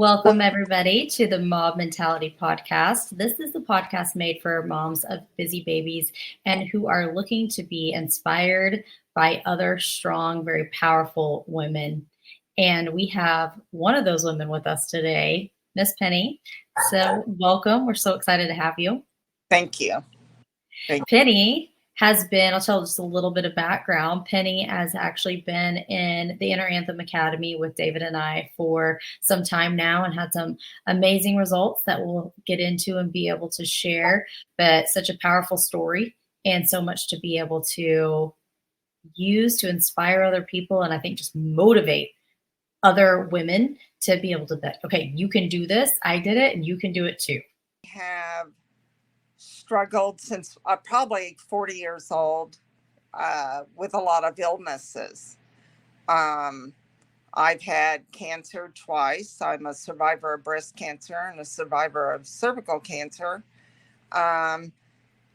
Welcome, everybody, to the Mob Mentality Podcast. This is the podcast made for moms of busy babies and who are looking to be inspired by other strong, very powerful women. And we have one of those women with us today, Miss Penny. So, welcome. We're so excited to have you. Thank you. Penny has been, I'll tell just a little bit of background. Penny has actually been in the Inner Anthem Academy with David and I for some time now and had some amazing results that we'll get into and be able to share. But such a powerful story and so much to be able to use to inspire other people. And I think just motivate other women to be able to bet, okay, you can do this. I did it and you can do it too. Have struggled since probably 40 years old with a lot of illnesses. I've had cancer twice. I'm a survivor of breast cancer and a survivor of cervical cancer. And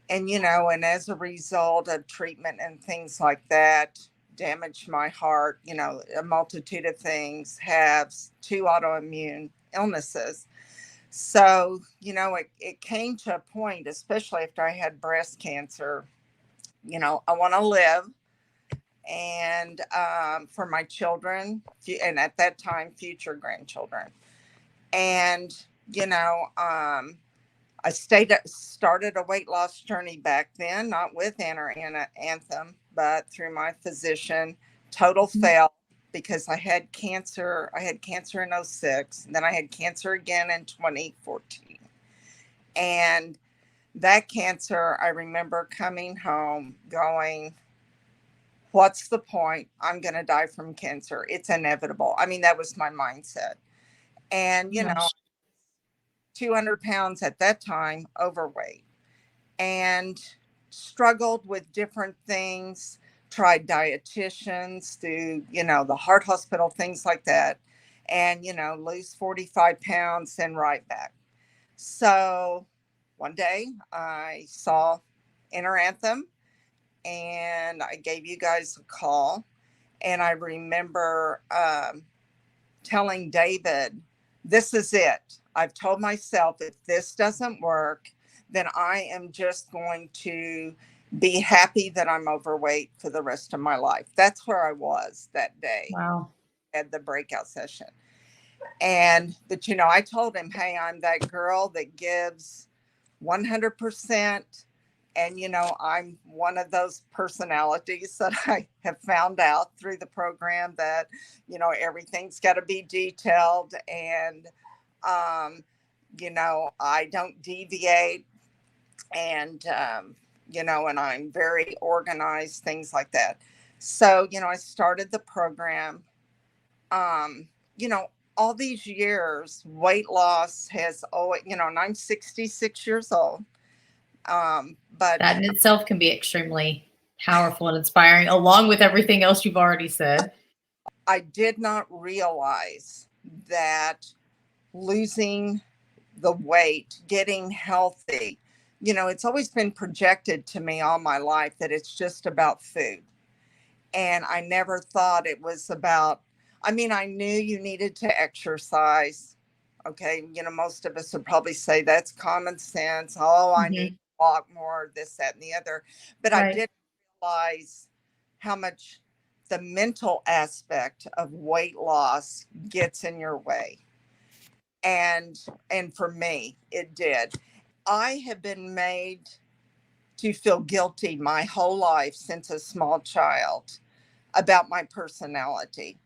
as a result of treatment and things like that, damaged my heart, a multitude of things, have 2 autoimmune illnesses. So, it came to a point, especially after I had breast cancer, I want to live and for my children and at that time, future grandchildren. And, I started a weight loss journey back then, not with Inner Anthem, but through my physician. Total fail. Because I had cancer. I had cancer in 2006. And then I had cancer again in 2014. And that cancer, I remember coming home going, what's the point? I'm going to die from cancer. It's inevitable. I mean, that was my mindset. And, 200 pounds at that time, overweight. And struggled with different things. Tried dietitians, through, the heart hospital, things like that. And, lose 45 pounds, then right back. So one day I saw Inner Anthem and I gave you guys a call. And I remember telling David, this is it. I've told myself if this doesn't work, then I am just going to be happy that I'm overweight for the rest of my life. That's where I was that day. Wow. At the breakout session. But I told him, hey, I'm that girl that gives 100%. And, I'm one of those personalities that I have found out through the program that, everything's got to be detailed. And, I don't deviate. And, and I'm very organized, things like that. So, I started the program. All these years, weight loss has always, and I'm 66 years old. But that in itself can be extremely powerful and inspiring, along with everything else you've already said. I did not realize that losing the weight, getting healthy, it's always been projected to me all my life that it's just about food. And I never thought it was about, I knew you needed to exercise. Okay. Most of us would probably say that's common sense. Oh, I need to walk more, this, that, and the other. But right. I didn't realize how much the mental aspect of weight loss gets in your way. And for me, it did. I have been made to feel guilty my whole life since a small child about my personality.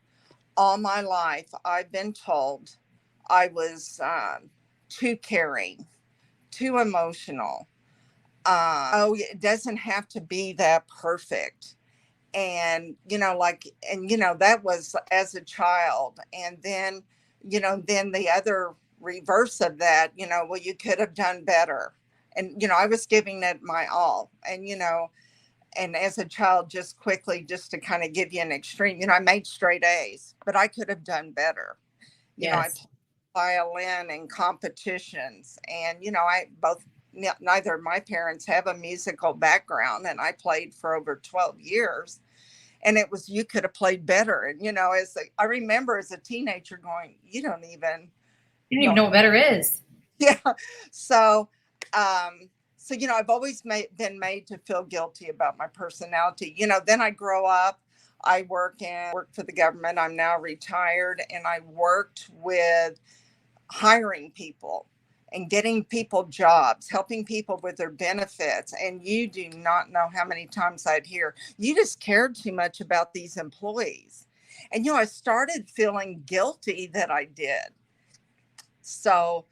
All my life, I've been told I was too caring, too emotional. It doesn't have to be that perfect. And, that was as a child. And then, then the other reverse of that, well, you could have done better. And, I was giving it my all. And, and as a child, just to kind of give you an extreme, I made straight A's, but I could have done better. Yes. I played violin in competitions. And, neither of my parents have a musical background. And I played for over 12 years. And it was, you could have played better. And, I remember as a teenager going, you don't even You don't even No. know what better is. Yeah. So, I've always been made to feel guilty about my personality. Then I grow up. I work for the government. I'm now retired, and I worked with hiring people and getting people jobs, helping people with their benefits. And you do not know how many times I'd hear, you just cared too much about these employees. And, I started feeling guilty that I did. So,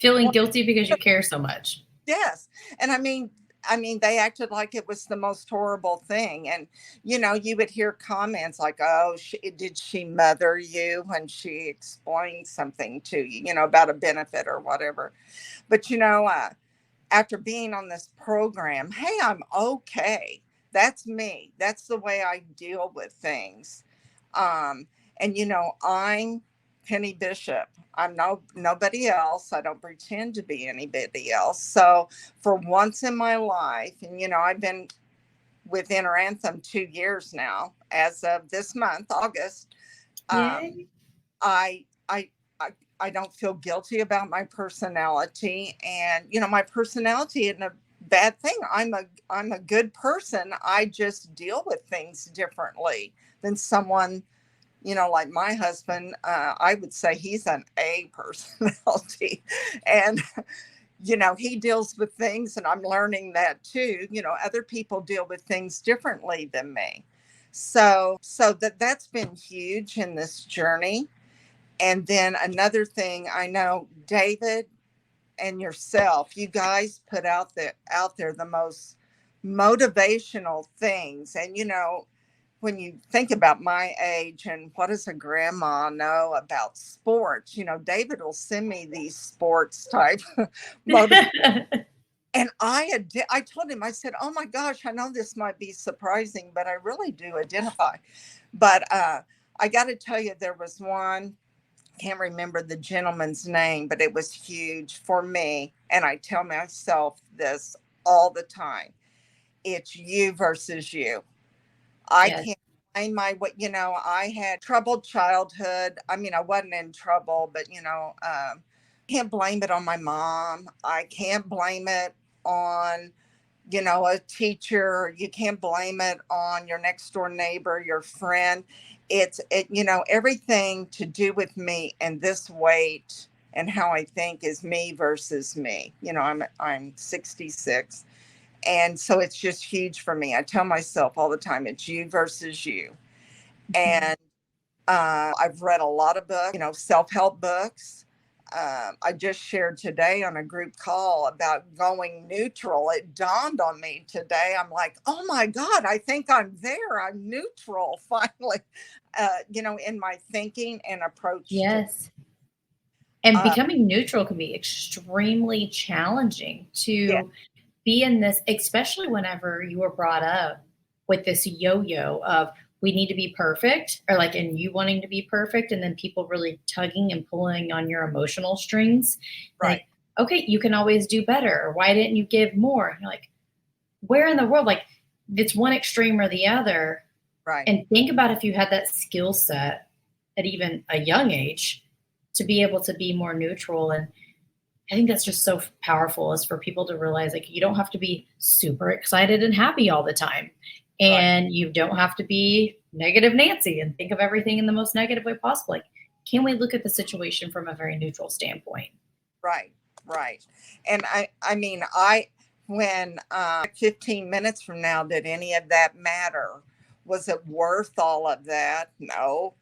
Feeling guilty because you care so much. yes. And they acted like it was the most horrible thing. And, you would hear comments like, oh, did she mother you when she explained something to you, about a benefit or whatever. But, after being on this program, hey, I'm okay. That's me. That's the way I deal with things. Um, and, I'm Penny Bishop. I'm nobody else. I don't pretend to be anybody else. So for once in my life, and I've been with Inner Anthem 2 years now, as of this month, August. Yay. I I I I don't feel guilty about my personality, and my personality isn't a bad thing. I'm a good person. I just deal with things differently than someone, like my husband. I would say he's an A personality, and he deals with things, and I'm learning that too. Other people deal with things differently than me. So that's been huge in this journey. And then another thing, I know David and yourself, you guys put out there the most motivational things. And when you think about my age and what does a grandma know about sports, David will send me these sports type motivation. And I told him, I said, oh my gosh, I know this might be surprising, but I really do identify. But I got to tell you, there was one, can't remember the gentleman's name, but it was huge for me. And I tell myself this all the time. It's you versus you. I Yes. can't blame I had troubled childhood. I mean, I wasn't in trouble, but can't blame it on my mom. I can't blame it on a teacher. You can't blame it on your next door neighbor, your friend. Everything to do with me, and this weight and how I think is me versus me. I'm 66. And so it's just huge for me. I tell myself all the time, it's you versus you. Mhm. And I've read a lot of books, self-help books. I just shared today on a group call about going neutral. It dawned on me today. I'm like, oh my God, I think I'm there. I'm neutral finally, in my thinking and approach to. Yes. And Uh, becoming neutral can be extremely challenging yeah, to be in this, especially whenever you were brought up with this yo-yo of we need to be perfect, or like, and you wanting to be perfect, and then people really tugging and pulling on your emotional strings. right, Like, okay, you can always do better. Or why didn't you give more? And you're like, where in the world? Like, it's one extreme or the other. right, And think about if you had that skill set at even a young age to be able to be more neutral. And I think that's just so powerful, is for people to realize like you don't have to be super excited and happy all the time. right, And you don't have to be negative Nancy and think of everything in the most negative way possible. Like, can we look at the situation from a very neutral standpoint? right, right. And when 15 minutes from now, did any of that matter? Was it worth all of that? No.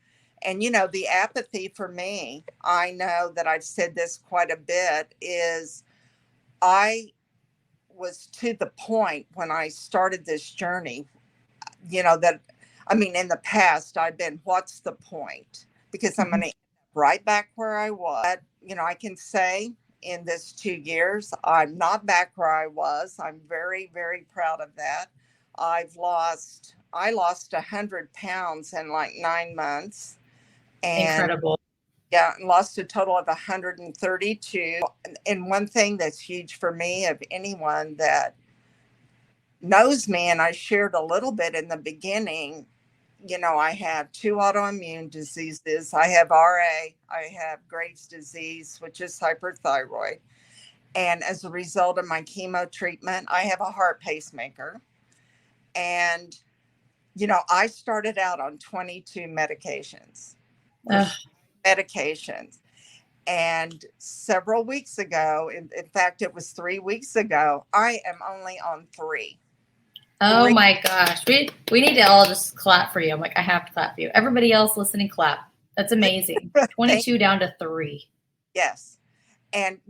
And the apathy for me, I know that I've said this quite a bit, is I was to the point when I started this journey, that in the past I've been, what's the point? Because I'm going Mhm. to end up right back where I was. I can say in this 2 years, I'm not back where I was. I'm very, very proud of that. I lost 100 pounds in like 9 months, and Incredible. yeah, and lost a total of 132. And one thing that's huge for me, of anyone that knows me, and I shared a little bit in the beginning, I have two autoimmune diseases. I have RA, I have Graves' disease, which is hyperthyroid. And as a result of my chemo treatment, I have a heart pacemaker. And, I started out on 22 medications, Ugh. medications. And several weeks ago, in fact, it was 3 weeks ago, I am only on three. Oh Three. my gosh. We need to all just clap for you. I'm like, I have to clap for you. Everybody else listening, clap. That's amazing. Thank 22 down to 3. Yes. And,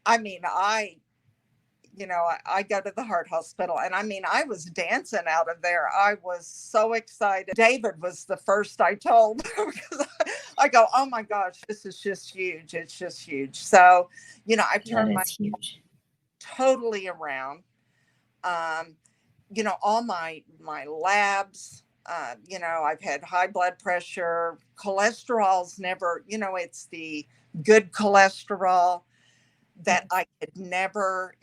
I mean, I go to the heart hospital, and I mean, I was dancing out of there. I was so excited. David was the first I told because I go, oh my gosh, this is just huge. It's just huge. So, I've That turned my is huge. totally around. All my labs, I've had high blood pressure, cholesterol's never, it's the good cholesterol that I could never,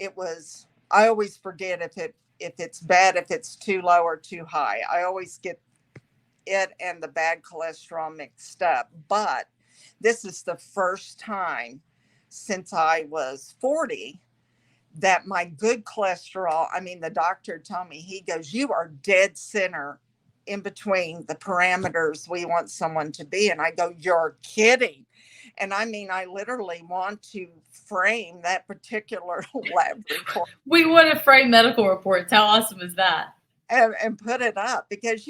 I always forget if it's bad, if it's too low or too high. I always get it and the bad cholesterol mixed up. But this is the first time since I was 40 that my good cholesterol, I mean, the doctor told me, he goes, you are dead center in between the parameters we want someone to be. And I go, you're kidding. And I mean, I literally want to frame that particular lab report We want to frame medical reports. How awesome is that? and put it up because,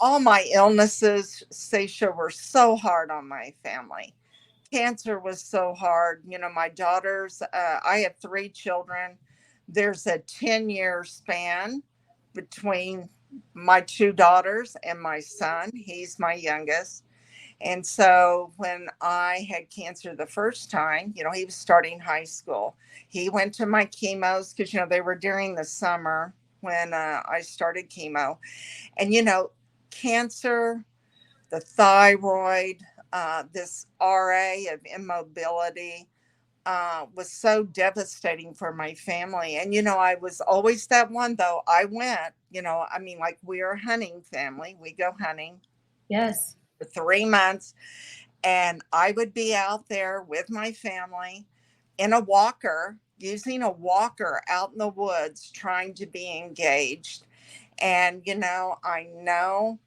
all my illnesses, Seisha, were so hard on my family. Cancer was so hard. My daughters, I have 3 children. There's a 10-year span between my 2 daughters and my son. He's my youngest. And so when I had cancer the first time, he was starting high school. He went to my chemos because, they were during the summer when I started chemo. And, cancer, the thyroid, this RA of immobility was so devastating for my family. And, I was always that one, though. I went, I mean, like we're a hunting family. We go hunting Yes. for 3 months. And I would be out there with my family in a walker, using a walker out in the woods, trying to be engaged. And, I know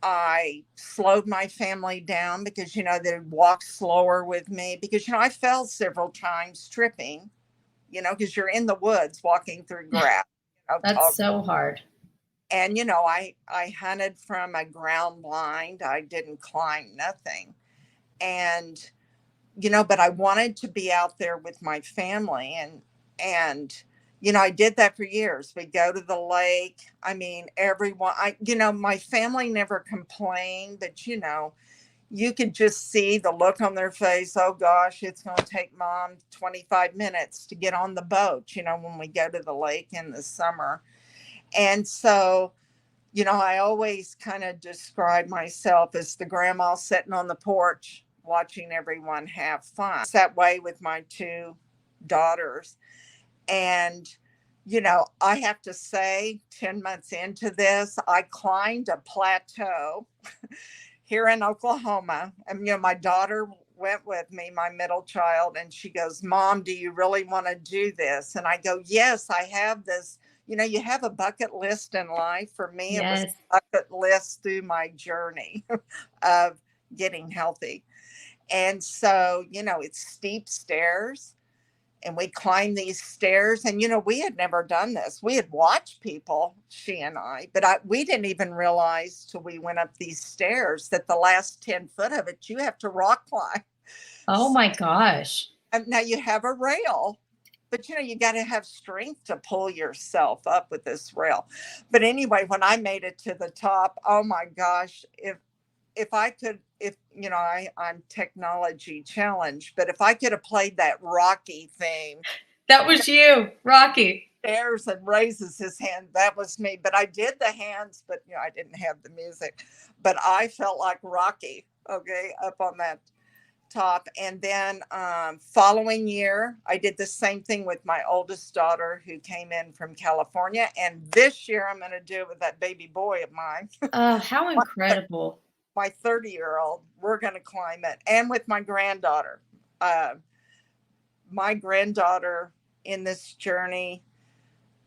I slowed my family down because, they'd walk slower with me because, I fell several times tripping, because you're in the woods walking through grass. That's so hard. And, I hunted from a ground blind. I didn't climb nothing. And, but I wanted to be out there with my family and, I did that for years. We go to the lake. I mean, everyone, my family never complained, but, you could just see the look on their face. Oh gosh, it's going to take mom 25 minutes to get on the boat, when we go to the lake in the summer. And so, I always kind of describe myself as the grandma sitting on the porch watching everyone have fun. It's that way with my 2 daughters. And, I have to say, 10 months into this, I climbed a plateau here in Oklahoma. And, my daughter went with me, my middle child, and she goes, Mom, do you really want to do this? And I go, yes, I have this. You have a bucket list in life. For me, it was Yes. a bucket list through my journey of getting healthy. And so, it's steep stairs and we climbed these stairs and, we had never done this. We had watched people, she and I, but we didn't even realize till we went up these stairs that the last 10 foot of it, you have to rock climb. Oh my gosh. And now you have a rail, but you got to have strength to pull yourself up with this rail. But anyway, when I made it to the top, oh my gosh, if I could, I'm technology challenged, but if I could have played that Rocky theme, That was you, Rocky. stares and raises his hand, that was me. But I did the hands, but I didn't have the music. But I felt like Rocky, okay, up on that top. And then following year, I did the same thing with my oldest daughter who came in from California. And this year, I'm going to do it with that baby boy of mine, How incredible. my 30-year-old. We're going to climb it. And with my granddaughter. Uh, my granddaughter in this journey,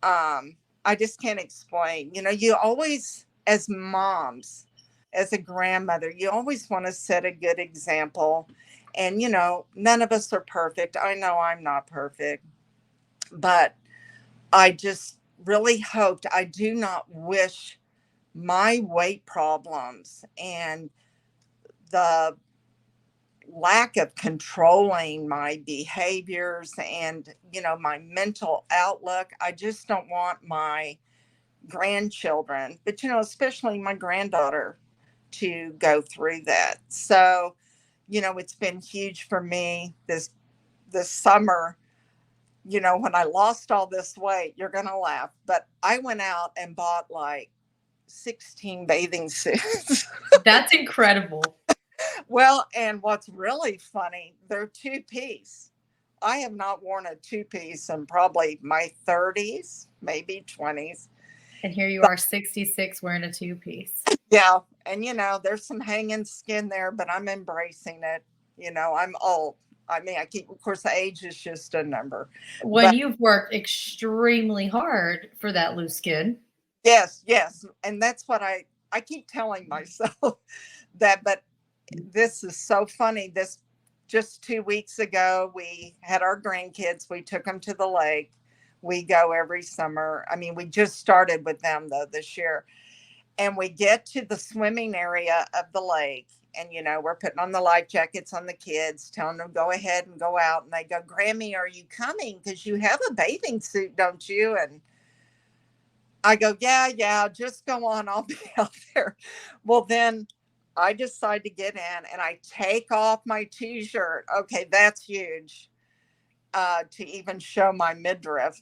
I just can't explain. You know, you always, as moms, as a grandmother, you always want to set a good example. And, you know, none of us are perfect. I know I'm not perfect, but I just really hoped, I do not wish my weight problems and the lack of controlling my behaviors and, you know, my mental outlook. I just don't want my grandchildren, but, you know, especially my granddaughter to go through that. So, you know, it's been huge for me this summer. You know, when I lost all this weight, you're going to laugh, but I went out and bought like 16 bathing suits. That's incredible. Well, and what's really funny, they're two piece. I have not worn a two piece in probably my 30s, maybe 20s. And here you are, 66, wearing a two-piece. Yeah. And, you know, there's some hanging skin there, but I'm embracing it. You know, I'm old. I mean, I keep, of course, the age is just a number. When But you've worked extremely hard for that loose skin. yes, yes. And that's what I keep telling myself that. But this is so funny. This just 2 weeks ago, we had our grandkids, we took them to the lake. We go every summer. I mean, we just started with them though this year. And we get to the swimming area of the lake, and you know, we're putting on the life jackets on the kids, telling them go ahead and go out, and they go, Grammy, are you coming, because you have a bathing suit, don't you? And I go, yeah, just go on, I'll be out there. Well, then I decide to get in and I take off my t-shirt. Okay, that's huge, to even show my midriff.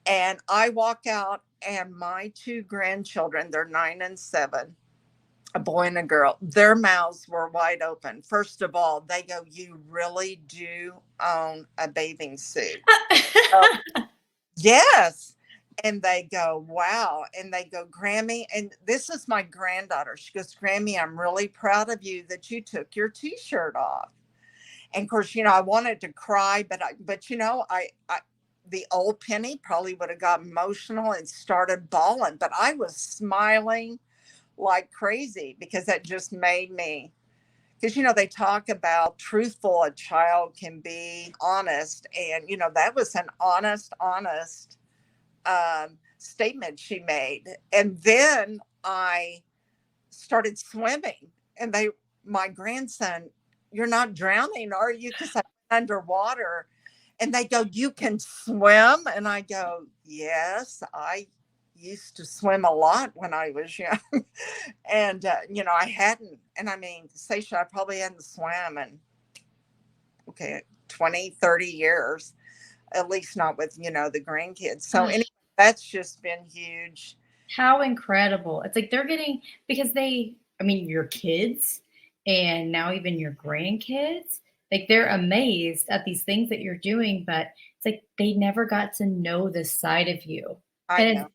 And I walk out, and my two grandchildren, they're 9 and 7, a boy and a girl, their mouths were wide open. First of all, they go, you really do own a bathing suit? Oh, yes. And they go, wow. And they go, Grammy, and this is my granddaughter. She goes, Grammy, I'm really proud of you that you took your t-shirt off. And of course, you know, I wanted to cry, but you know, I the old Penny probably would have got emotional and started bawling, but I was smiling like crazy because that just made me, because you know, they talk about truthful a child can be, honest, and you know, that was an honest statement she made. And then I started swimming, and my grandson, you're not drowning, are you? Because I went underwater. And they go, you can swim? And I go, yes, I used to swim a lot when I was young. And, you know, I hadn't. And I mean, Sasha, I probably hadn't swam in, okay, 20, 30 years, at least not with, you know, the grandkids. So anyway, that's just been huge. How incredible. It's like they're getting, because I mean, your kids and now even your grandkids, like they're amazed at these things that you're doing, but it's like they never got to know this side of you. I And know.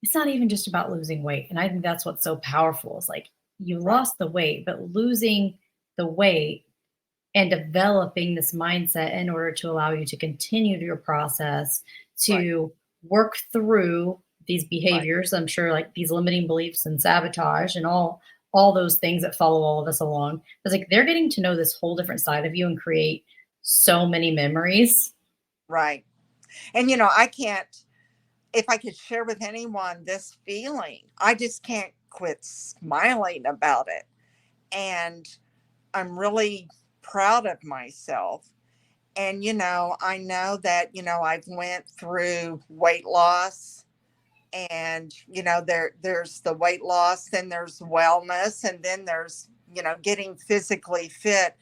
it's not even just about losing weight. And I think that's what's so powerful is like you Right. lost the weight, but losing the weight and developing this mindset in order to allow you to continue your process Right. to work through these Right. behaviors. I'm sure like these limiting beliefs and sabotage and all those things that follow all of us along. It's like they're getting to know this whole different side of you and create so many memories. Right. And, you know, I can't, if I could share with anyone this feeling, I just can't quit smiling about it. And I'm really proud of myself. And, you know, I know that, you know, I've went through weight loss, and, you know, there's the weight loss, then there's wellness, and then there's, you know, getting physically fit.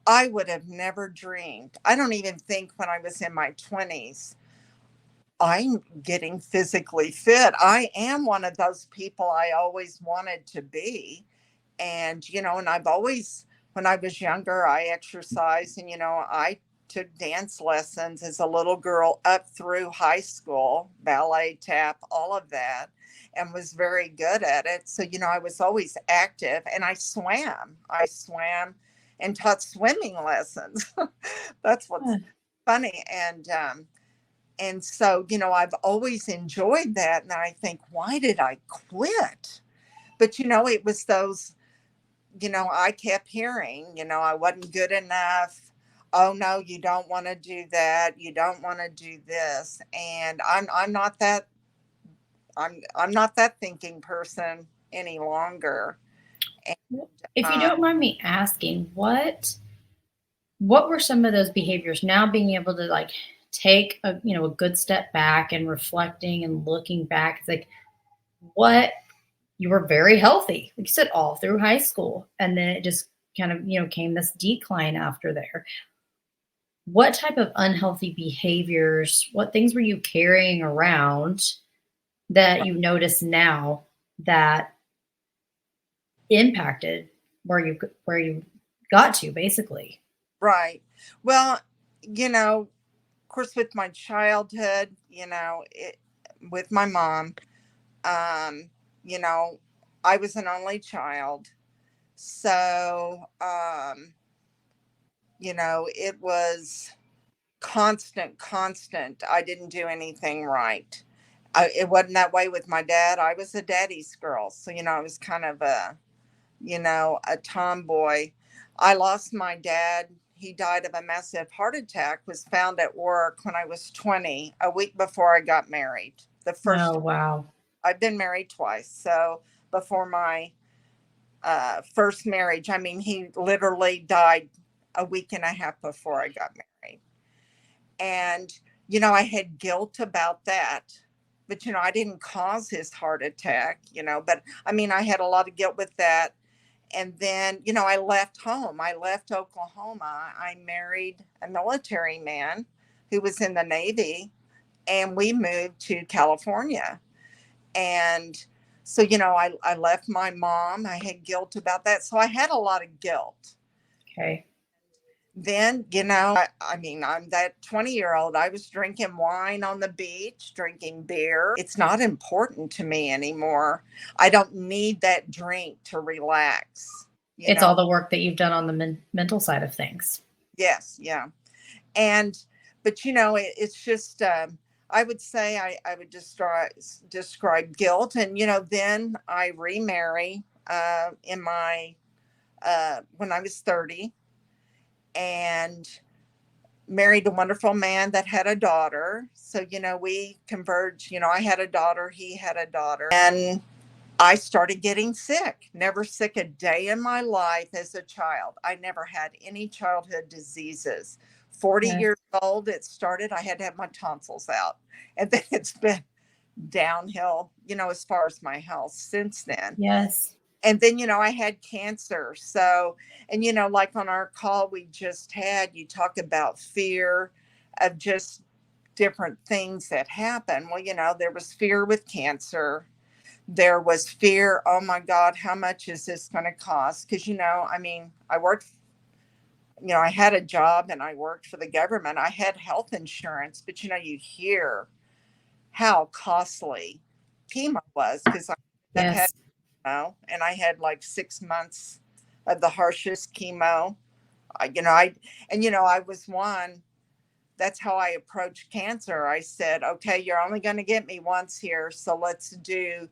I would have never dreamed. I don't even think when I was in my 20s, I'm getting physically fit. I am one of those people I always wanted to be. And, you know, and I've always when I was younger, I exercised, and I took dance lessons as a little girl up through high school, ballet, tap, all of that, and was very good at it. So, I was always active, and I swam. I swam and taught swimming lessons. That's what's Huh. funny. And so, I've always enjoyed that. And I think, why did I quit? But, it was those, I kept hearing, I wasn't good enough. Oh no, you don't want to do that. You don't want to do this. And I'm not that I'm not that thinking person any longer. And If you uh, don't mind me asking, what were some of those behaviors, now being able to like take a good step back and reflecting and looking back? It's like, what, you were very healthy, like you said, all through high school, and then it just kind of came this decline after there. What type of unhealthy behaviors, what things were you carrying around that you notice now that impacted where you got to, basically? right. Well, of course, with my childhood, with my mom, um, you know, I was an only child. So, it was constant. I didn't do anything right. It wasn't that way with my dad. I was a daddy's girl. So, I was kind of a tomboy. I lost my dad. He died of a massive heart attack, was found at work when I was 20, a week before I got married. The Oh, first, wow. I've been married twice. So before my first marriage, I mean, he literally died a week and a half before I got married. And, I had guilt about that. But, I didn't cause his heart attack, but I mean, I had a lot of guilt with that. And then, I left home. I left Oklahoma. I married a military man who was in the Navy, and we moved to California. And so, I left my mom. I had guilt about that. So I had a lot of guilt. Okay. Then, I mean, I'm that 20-year-old. I was drinking wine on the beach, drinking beer. It's not important to me anymore. I don't need that drink to relax, you It's know? all the work that you've done on the mental side of things. Yes, yeah. And, but, it's just, I would say I would describe guilt. And, then I remarry when I was 30, and married a wonderful man that had a daughter. So, we converged. I had a daughter, he had a daughter. And I started getting sick. Never sick a day in my life as a child. I never had any childhood diseases. 40 Yes. years old, it started. I had to have my tonsils out. And then it's been downhill, as far as my health since then. Yes. And then, I had cancer. So, and, like on our call we just had, you talk about fear of just different things that happen. Well, there was fear with cancer. There was fear, oh my God, how much is this going to cost? Because, I mean, I had a job and I worked for the government. I had health insurance, but, you hear how costly chemo was, because I've had Yes. chemo, and I had like 6 months of the harshest chemo. I was one. That's how I approached cancer. I said, okay, you're only going to get me once here. So let's do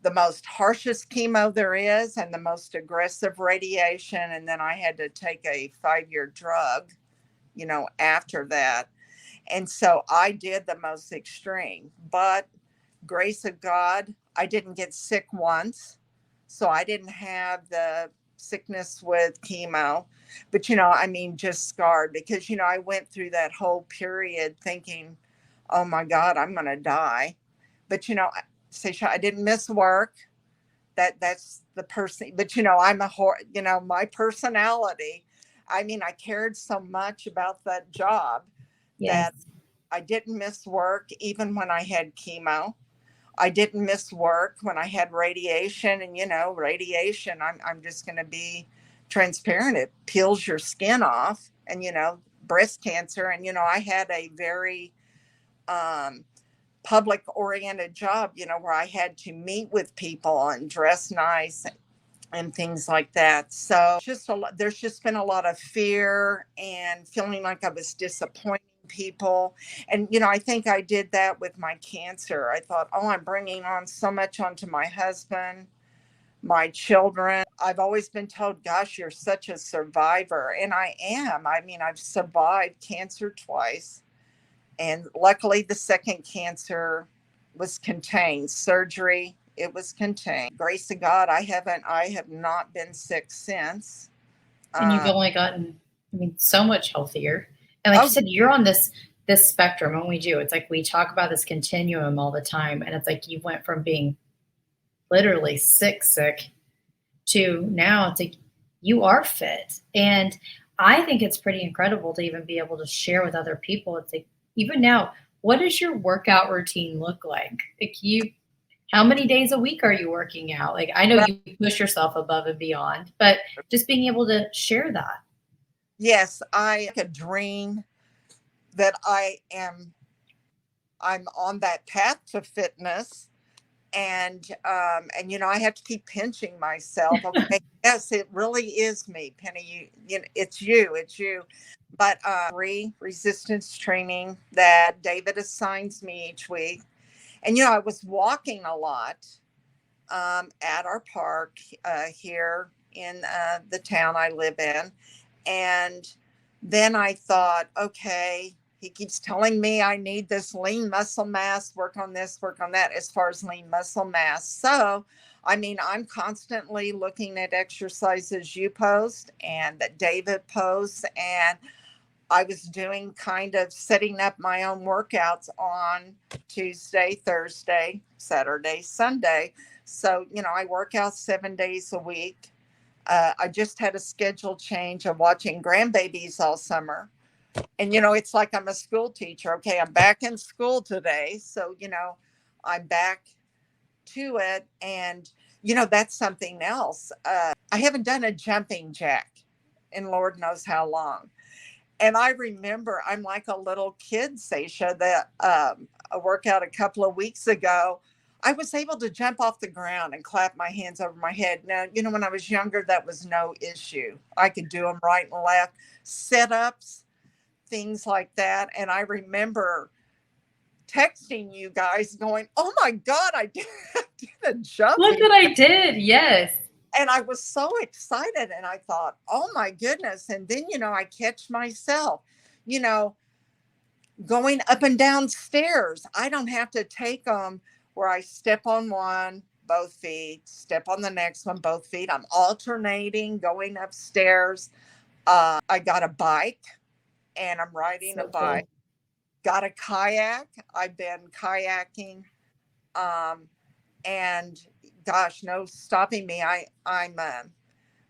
the most harshest chemo there is and the most aggressive radiation. And then I had to take a 5-year drug, after that. And so I did the most extreme, but grace of God, I didn't get sick once. So I didn't have the sickness with chemo. But, I mean, just scarred, because, I went through that whole period thinking, oh my God, I'm going to die. But, Sasha, I didn't miss work. That's the person. But, my personality. I mean, I cared so much about that job Yes. that I didn't miss work even when I had chemo. I didn't miss work when I had radiation. And, radiation, I'm just going to be transparent. It peels your skin off. And, breast cancer. And, I had a very um, public oriented job, where I had to meet with people and dress nice and things like that. So there's just been a lot of fear and feeling like I was disappointing people. And, I think I did that with my cancer. I thought, oh, I'm bringing on so much onto my husband, my children. I've always been told, gosh, you're such a survivor. And I am. I mean, I've survived cancer twice. And luckily, the second cancer was contained. Surgery, it was contained. Grace of God, I have not been sick since. And you've only gotten, I mean, so much healthier. And like you Oh, said, you're on this spectrum, and we do. It's like we talk about this continuum all the time, and it's like you went from being literally sick to now it's like you are fit. And I think it's pretty incredible to even be able to share with other people. It's like even now, what does your workout routine look like? Like how many days a week are you working out? Like I know well, you push yourself above and beyond, but just being able to share that. yes, I have a dream that I'm on that path to fitness. And I have to keep pinching myself. Okay, yes, it really is me, Penny. It's you. But resistance training that David assigns me each week. And I was walking a lot at our park here in the town I live in. And then I thought, okay, he keeps telling me I need this lean muscle mass, work on this, work on that as far as lean muscle mass. So, I mean, I'm constantly looking at exercises you post and that David posts. And I was doing kind of setting up my own workouts on Tuesday, Thursday, Saturday, Sunday. So, I work out 7 days a week. I just had a schedule change of watching grandbabies all summer. And, it's like I'm a school teacher. Okay, I'm back in school today. So, I'm back to it. And, that's something else. I haven't done a jumping jack in Lord knows how long. And I remember I'm like a little kid, Seisha, that a workout a couple of weeks ago, I was able to jump off the ground and clap my hands over my head. Now, when I was younger, that was no issue. I could do them right and left, sit-ups, things like that. And I remember texting you guys going, oh my God, I did a Look jumping. what I did. Yes. And I was so excited and I thought, oh my goodness. And then, I catch myself, you know, going up and down stairs. I don't have to take them where I step on one, both feet, step on the next one, both feet. I'm alternating going upstairs. I got a bike and I'm riding a So bike. cool. Got a kayak. I've been kayaking. Um, and gosh, no stopping me. I'm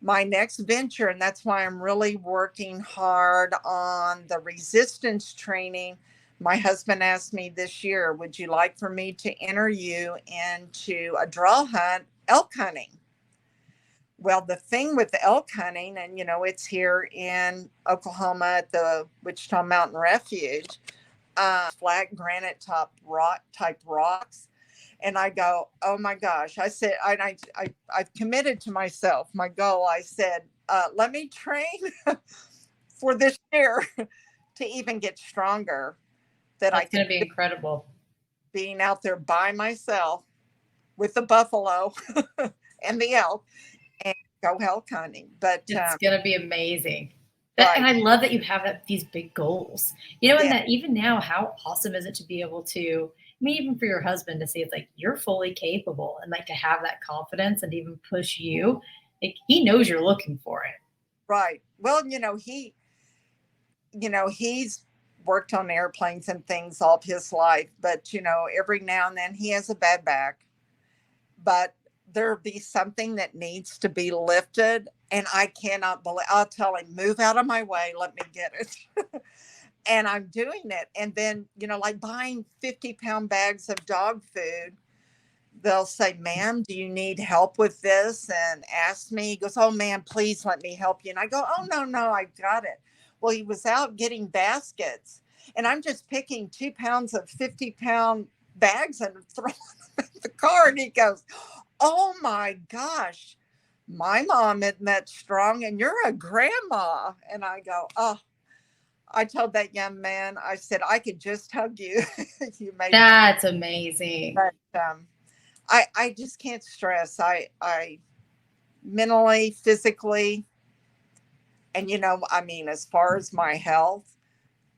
my next venture, and that's why I'm really working hard on the resistance training. My husband asked me this year, would you like for me to enter you into a draw hunt, elk hunting? Well, the thing with the elk hunting, and it's here in Oklahoma at the Wichita Mountain Refuge, flat granite top rock type rocks. And I go, oh my gosh. I said, I've committed to myself, my goal. I said, let me train for this year to even get stronger, that I That's can going to be incredible. being out there by myself with the buffalo and the elk and go elk hunting. But It's going to be amazing. And right, I love that you have these big goals. And yeah, that even now, how awesome is it to be able to, I mean, even for your husband to see it's like you're fully capable and like to have that confidence and even push you. Like he knows you're looking for it. right. Well, he's worked on airplanes and things all his life, but every now and then he has a bad back. But there be something that needs to be lifted, and I cannot believe. I'll tell him, move out of my way, let me get it. And I'm doing it. And then, like buying 50-pound bags of dog food they'll say, ma'am, do you need help with this? And ask me, he goes, oh, ma'am, please let me help you. And I go, oh, no, I got it. Well, he was out getting baskets, and I'm just picking 2 pounds of 50-pound bags and throwing them in the car. And he goes, oh my gosh, my mom isn't that strong, and you're a grandma. And I go, oh, I told that young man, I said, I could just hug you. You made That's amazing. But I just can't stress. I mentally, physically, and I mean, as far as my health,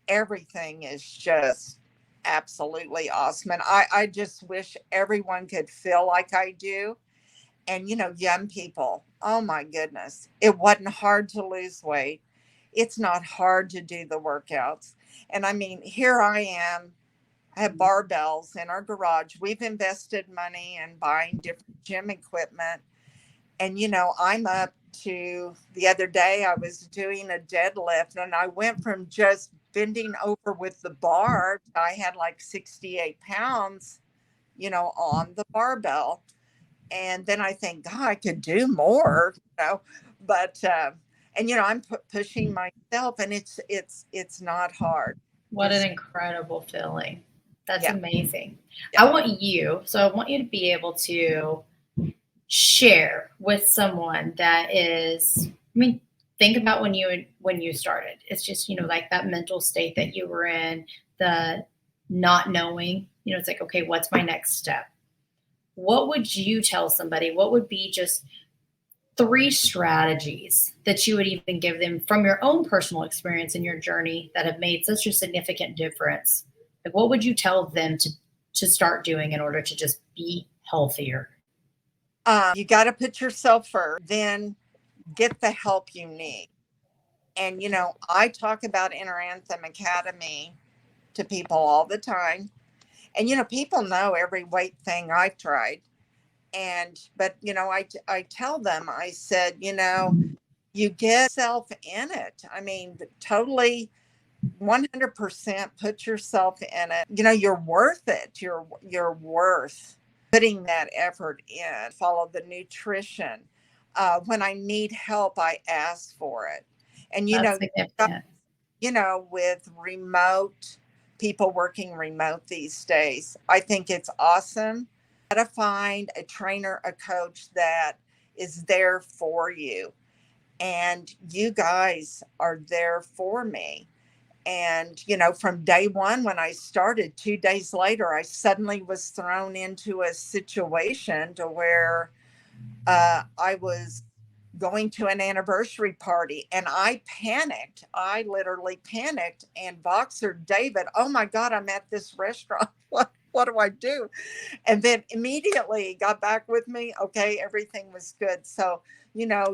everything is just absolutely awesome. And I just wish everyone could feel like I do. And young people, oh my goodness, it wasn't hard to lose weight. It's not hard to do the workouts. And I mean, here I am. I have barbells in our garage. We've invested money in buying different gym equipment. And, I'm up to the other day, I was doing a deadlift, and I went from just bending over with the bar. I had like 68 pounds, on the barbell. And then I think, God, I could do more, but, and, I'm pushing myself, and it's not hard. What an incredible feeling. That's Yeah. amazing. Yeah. I want you to be able to share with someone that is, I mean, think about when you started. It's just, like that mental state that you were in, the not knowing, it's like, okay, what's my next step? What would you tell somebody? What would be just 3 strategies that you would even give them from your own personal experience in your journey that have made such a significant difference? Like, what would you tell them to start doing in order to just be healthier? You got to put yourself first, then get the help you need. And, I talk about Inner Anthem Academy to people all the time. And, people know every weight thing I've tried. But, I tell them, I said, you get yourself in it. I mean, totally 100% put yourself in it. You're worth it. You're worth putting that effort in. Follow the nutrition. When I need help, I ask for it. And, That's significant. With remote people working remote these days, I think it's awesome. You gotta find a trainer, a coach that is there for you. And you guys are there for me. And, from day one, when I started, 2 days later, I suddenly was thrown into a situation to where I was going to an anniversary party, and I panicked. I literally panicked. And Boxer David, oh my God, I'm at this restaurant. What do I do? And then immediately got back with me. Okay, everything was good. So,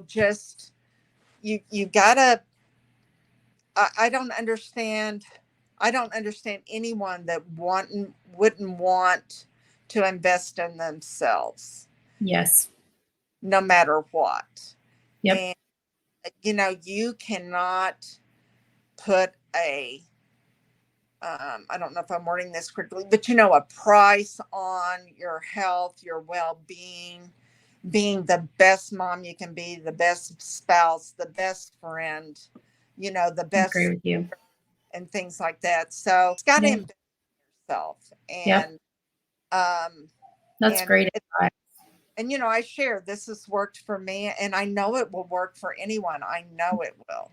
just you gotta. I don't understand. I don't understand anyone that wouldn't want to invest in themselves. Yes. No matter what. Yep. And you cannot put I don't know if I'm wording this correctly, but a price on your health, your well-being, being the best mom you can be, the best spouse, the best friend, the best, I agree with you, and things like that. So it's got to invest in yourself. And that's great advice. And I share, this has worked for me, and I know it will work for anyone. I know it will.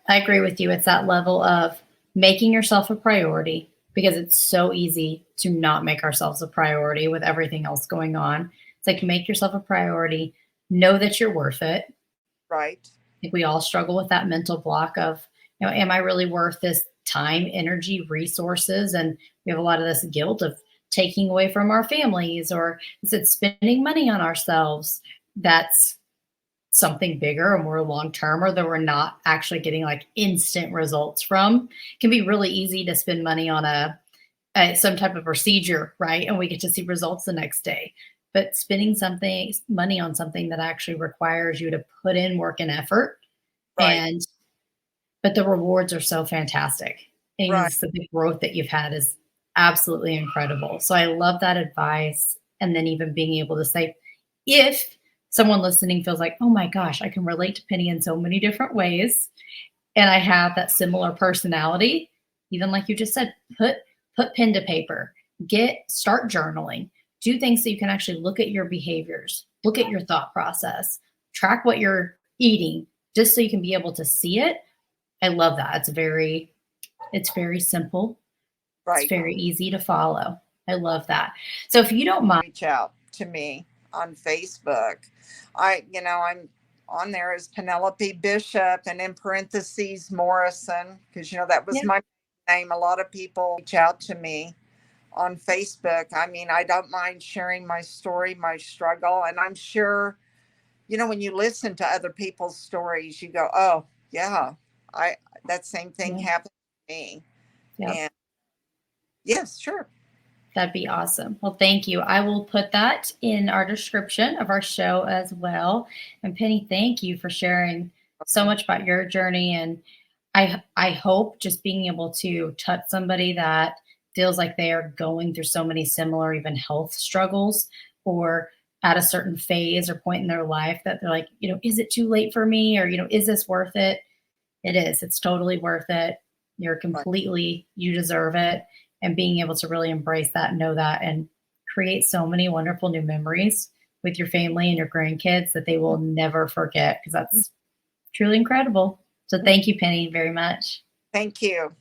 I agree with you. It's that level of making yourself a priority, because it's so easy to not make ourselves a priority with everything else going on. It's like, make yourself a priority, know that you're worth it. Right. I think we all struggle with that mental block of, am I really worth this time, energy, resources? And we have a lot of this guilt of taking away from our families, or is it spending money on ourselves that's something bigger or more long-term, or that we're not actually getting like instant results from. It can be really easy to spend money on some type of procedure, right? And we get to see results the next day. But spending money on something that actually requires you to put in work and effort, but the rewards are so fantastic. And Right. the growth that you've had is absolutely incredible. So I love that advice. And then even being able to say, if someone listening feels like, oh my gosh, I can relate to Penny in so many different ways, and I have that similar personality, even like you just said, put pen to paper, start journaling, do things so you can actually look at your behaviors, look at your thought process, track what you're eating, just so you can be able to see it. I love that. It's very simple. It's Right. very easy to follow. I love that. So if you don't mind, Reach out to me on Facebook. I'm on there as Penelope Bishop and in parentheses Morrison, because that was yeah, my name. A lot of people reach out to me on Facebook. I mean, I don't mind sharing my story, my struggle. And I'm sure, when you listen to other people's stories, you go, oh, yeah, I that same thing yeah, happened to me. yeah. And yes, sure. That'd be awesome. Well, thank you. I will put that in our description of our show as well. And Penny, thank you for sharing so much about your journey. And I hope just being able to touch somebody that feels like they are going through so many similar, even health struggles, or at a certain phase or point in their life that they're like, is it too late for me? Or, is this worth it? It is. It's totally worth it. Right. You deserve it. And being able to really embrace that, know that, and create so many wonderful new memories with your family and your grandkids that they will never forget, because that's truly incredible. So thank you, Penny, very much. Thank you.